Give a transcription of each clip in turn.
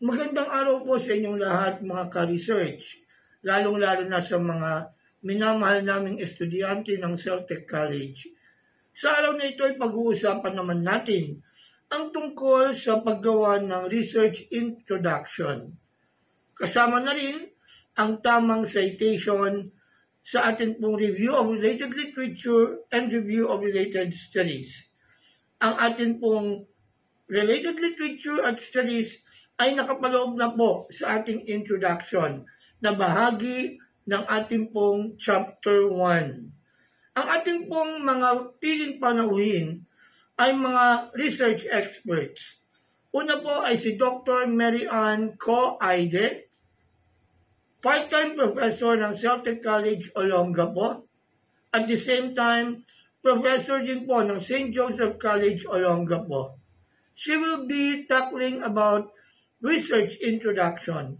Magandang araw po sa inyong lahat mga ka-research, lalong-lalo na sa mga minamahal naming estudyante ng Celtic College. Sa araw na ito ay pag-uusapan naman natin ang tungkol sa paggawa ng research introduction. Kasama na rin ang tamang citation sa ating pong review of related literature and review of related studies. Ang ating pong related literature at studies ay nakapaloob na po sa ating introduction na bahagi ng ating pong chapter 1. Ang ating pong mga piling panauhin ay mga research experts. Una po ay si Dr. Mary Ann Co. Aide, part-time professor ng Celtic College, Olongapo. At the same time, professor din po ng St. Joseph College, Olongapo. She will be tackling about research introduction.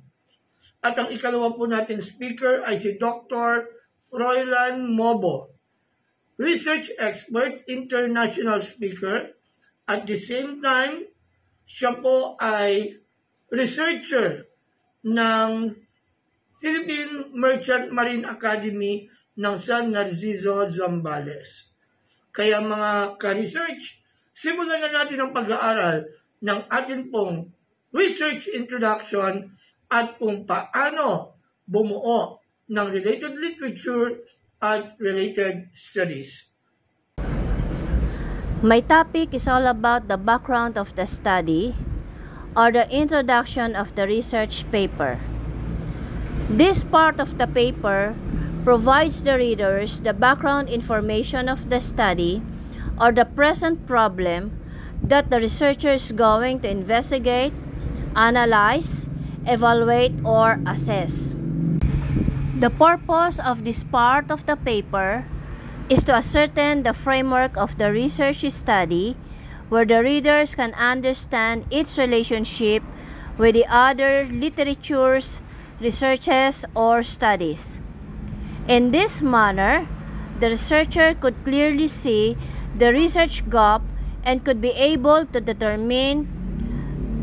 At ang ikalawa po nating speaker ay si Dr. Froilan Mobo, research expert, international speaker. At the same time, siya po ay researcher ng Philippine Merchant Marine Academy ng San Narciso, Zambales. Kaya mga ka-research, simulan na natin ang pag-aaral ng atin pong research introduction at kung paano bumuo ng related literature at related studies. My topic is all about the background of the study or the introduction of the research paper. This part of the paper provides the readers the background information of the study or the present problem that the researcher is going to investigate, analyze, evaluate, or assess. The purpose of this part of the paper is to ascertain the framework of the research study where the readers can understand its relationship with the other literatures, researches, or studies. In this manner, the researcher could clearly see the research gap and could be able to determine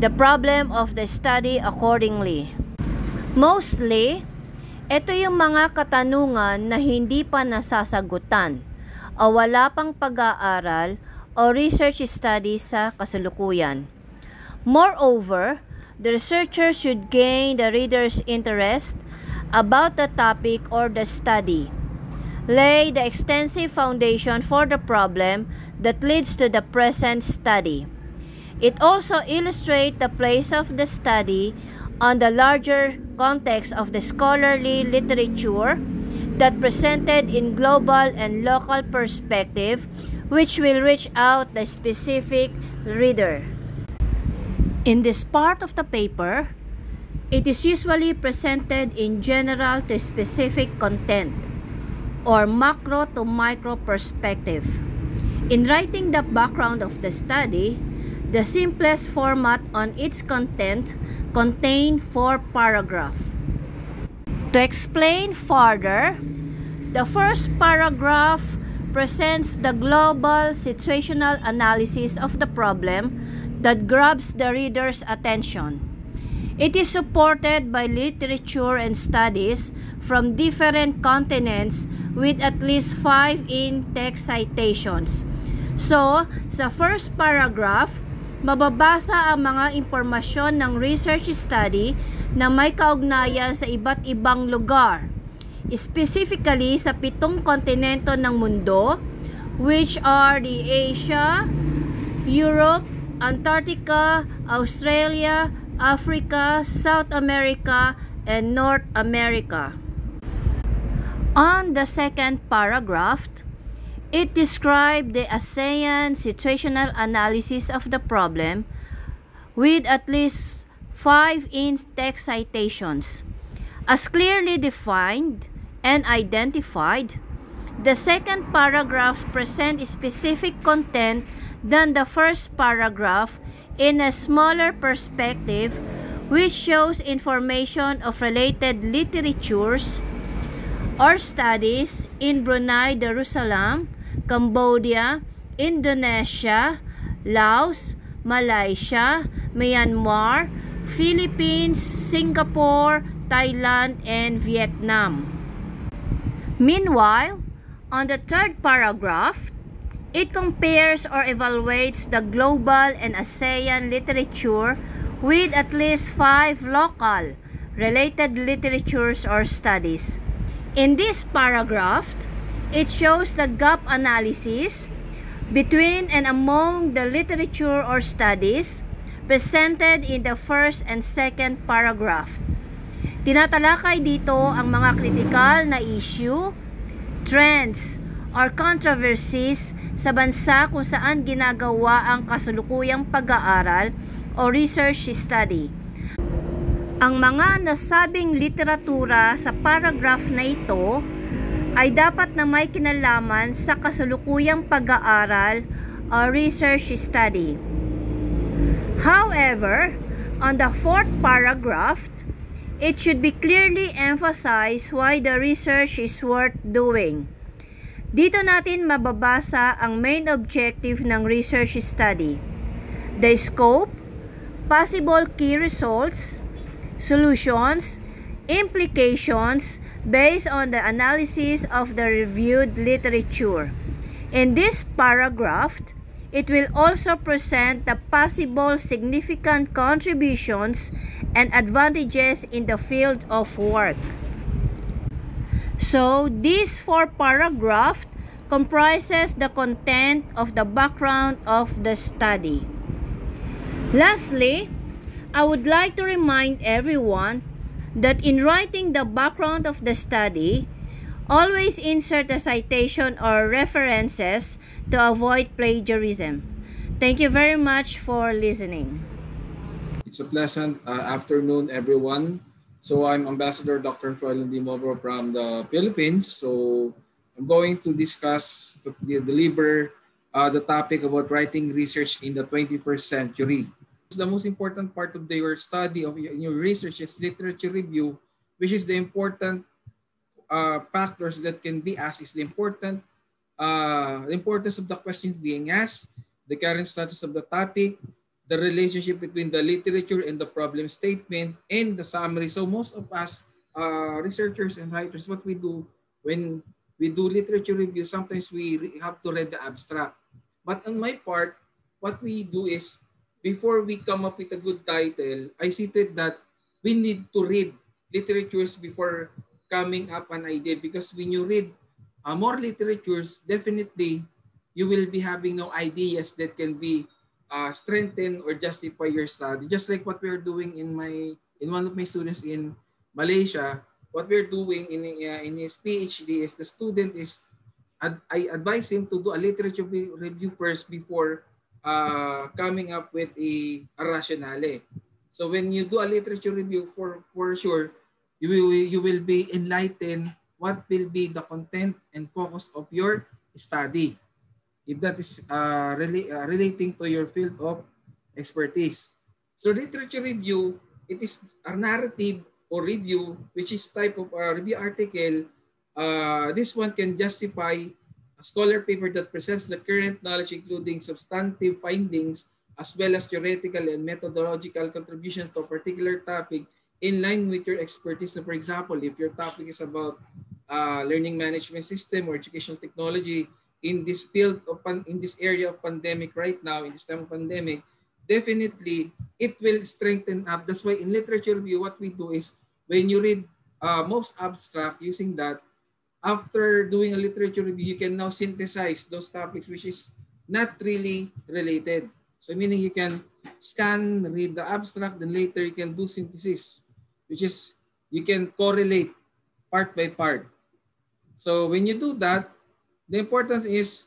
the problem of the study accordingly. Mostly, ito yung mga katanungan na hindi pa nasasagutan o wala pang pag-aaral o research study sa kasalukuyan. Moreover, the researcher should gain the reader's interest about the topic or the study, lay the extensive foundation for the problem that leads to the present study. It also illustrates the place of the study on the larger context of the scholarly literature that presented in global and local perspective, which will reach out the specific reader. In this part of the paper, it is usually presented in general to specific content or macro to micro perspective. In writing the background of the study, the simplest format on its content contains 4 paragraphs. To explain further, the first paragraph presents the global situational analysis of the problem that grabs the reader's attention. It is supported by literature and studies from different continents with at least 5 in-text citations. So, sa first paragraph, mababasa ang mga impormasyon ng research study na may kaugnayan sa iba't ibang lugar, specifically sa 7 kontinento ng mundo, which are the Asia, Europe, Antarctica, Australia, Africa, South America, and North America. On the second paragraph, it described the ASEAN situational analysis of the problem with at least 5 in-text citations. As clearly defined and identified, the second paragraph presents specific content than the first paragraph in a smaller perspective, which shows information of related literatures or studies in Brunei Darussalam, Cambodia, Indonesia, Laos, Malaysia, Myanmar, Philippines, Singapore, Thailand, and Vietnam. Meanwhile, on the third paragraph, it compares or evaluates the global and ASEAN literature with at least 5 local related literatures or studies. In this paragraph, it shows the gap analysis between and among the literature or studies presented in the first and second paragraph. Tinatalakay dito ang mga critical na issue, trends, or controversies sa bansa kung saan ginagawa ang kasalukuyang pag-aaral o research study. Ang mga nasabing literatura sa paragraph na ito ay dapat na may kinalaman sa kasalukuyang pag-aaral o research study. However, on the fourth paragraph, it should be clearly emphasized why the research is worth doing. Dito natin mababasa ang main objective ng research study, the scope, possible key results, solutions, implications based on the analysis of the reviewed literature. In this paragraph, it will also present the possible significant contributions and advantages in the field of work. So, this 4 paragraph comprises the content of the background of the study. Lastly, I would like to remind everyone that in writing the background of the study, always insert a citation or references to avoid plagiarism. Thank you very much for listening. It's a pleasant afternoon, everyone. So I'm Ambassador Dr. Froilan Dimobro from the Philippines. So I'm going to discuss, deliver the topic about writing research in the 21st century. The most important part of your study of your research is literature review, which is the important factors that can be asked is the importance of the questions being asked, the current status of the topic, the relationship between the literature and the problem statement, and the summary. So most of us researchers and writers, what we do when we do literature review, sometimes we have to read the abstract. But on my part, what we do is, before we come up with a good title, I see to it that we need to read literatures before coming up an idea, because when you read more literatures, definitely you will be having no ideas that can be strengthen or justify your study. Just like what we're doing in one of my students in Malaysia, what we're doing in his PhD is the student is, I advise him to do a literature review first before coming up with a rationale. So when you do a literature review, for sure, you will be enlightened what will be the content and focus of your study, if that is relating to your field of expertise. So literature review, it is a narrative or review, which is type of review article. This one can justify a scholar paper that presents the current knowledge, including substantive findings, as well as theoretical and methodological contributions to a particular topic in line with your expertise. So for example, if your topic is about learning management system or educational technology, in this field of in this area of pandemic right now, in this time of pandemic, definitely it will strengthen up. That's why in literature review, what we do is, when you read most abstract, using that, after doing a literature review, you can now synthesize those topics which is not really related. So meaning you can scan, read the abstract, then later you can do synthesis, which is you can correlate part by part. So when you do that, the importance is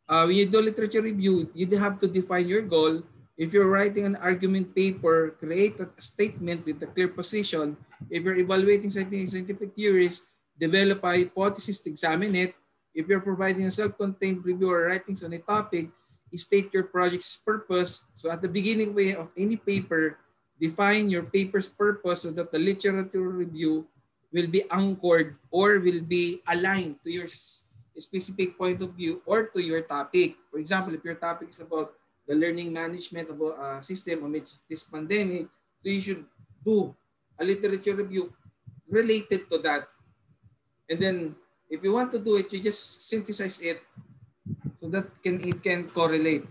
when you do literature review, you have to define your goal. If you're writing an argument paper, create a statement with a clear position. If you're evaluating scientific theories, develop a hypothesis to examine it. If you're providing a self-contained review or writings on a topic, state your project's purpose. So at the beginning of any paper, define your paper's purpose so that the literature review will be anchored or will be aligned to your specific point of view or to your topic. For example, if your topic is about the learning management of system amidst this pandemic, So you should do a literature review related to that. And then if you want to do it, you just synthesize it so that it can correlate.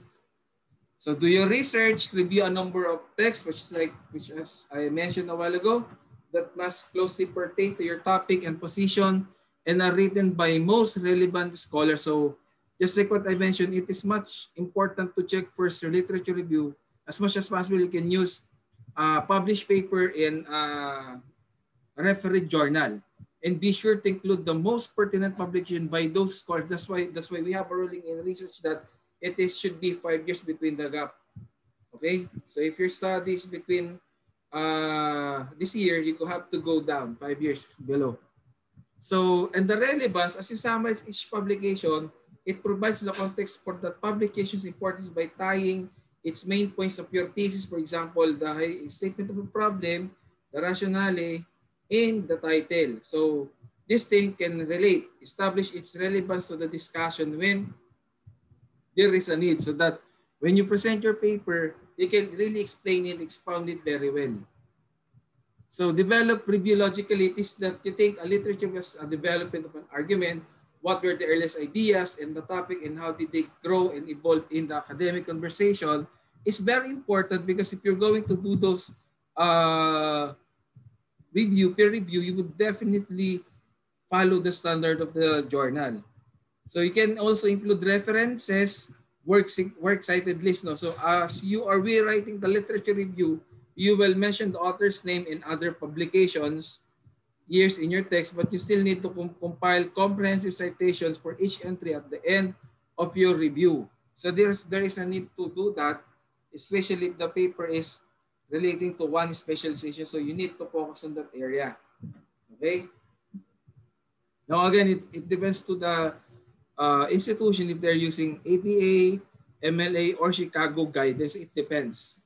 So do your research, review a number of texts, which as I mentioned a while ago, that must closely pertain to your topic and position and are written by most relevant scholars. So just like what I mentioned, it is much important to check first your literature review. As much as possible, you can use published paper in refereed journal. And be sure to include the most pertinent publication by those scholars. That's why we have a ruling in research that should be 5 years between the gap. Okay? So if your studies between this year, you have to go down 5 years below. So, and the relevance, as you summarize each publication, it provides the context for the publication's importance by tying its main points of your thesis, for example, the statement of a problem, the rationale, in the title. So this thing can relate, establish its relevance to the discussion when there is a need, so that when you present your paper, you can really explain it, expound it very well. So develop review logically. It is that you think a literature was a development of an argument, what were the earliest ideas and the topic and how did they grow and evolve in the academic conversation is very important, because if you're going to do those peer review, you would definitely follow the standard of the journal. So you can also include references, works cited list. No? So as you are rewriting the literature review, you will mention the author's name and other publications, years in your text, but you still need to compile comprehensive citations for each entry at the end of your review. So there is a need to do that, especially if the paper is relating to one specialization. So you need to focus on that area. Okay? Now again, it depends to the institution if they're using APA, MLA, or Chicago guidance. It depends.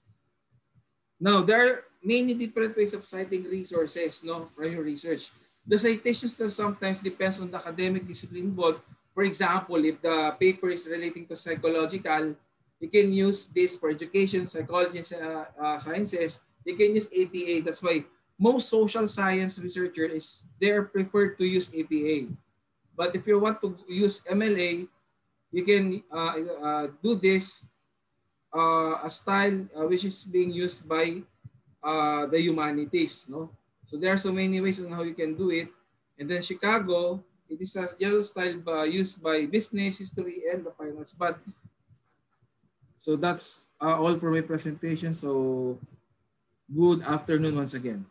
Now, there are many different ways of citing resources, for your research. The citations that sometimes depends on the academic discipline involved. For example, if the paper is relating to psychological, you can use this for education, psychology, sciences. You can use APA. That's why most social science researchers, they're preferred to use APA. But if you want to use MLA, you can do this a style which is being used by the humanities. No? So there are so many ways on how you can do it. And then Chicago, it is a general style used by business, history, and the fine arts. But so that's all for my presentation. So good afternoon once again.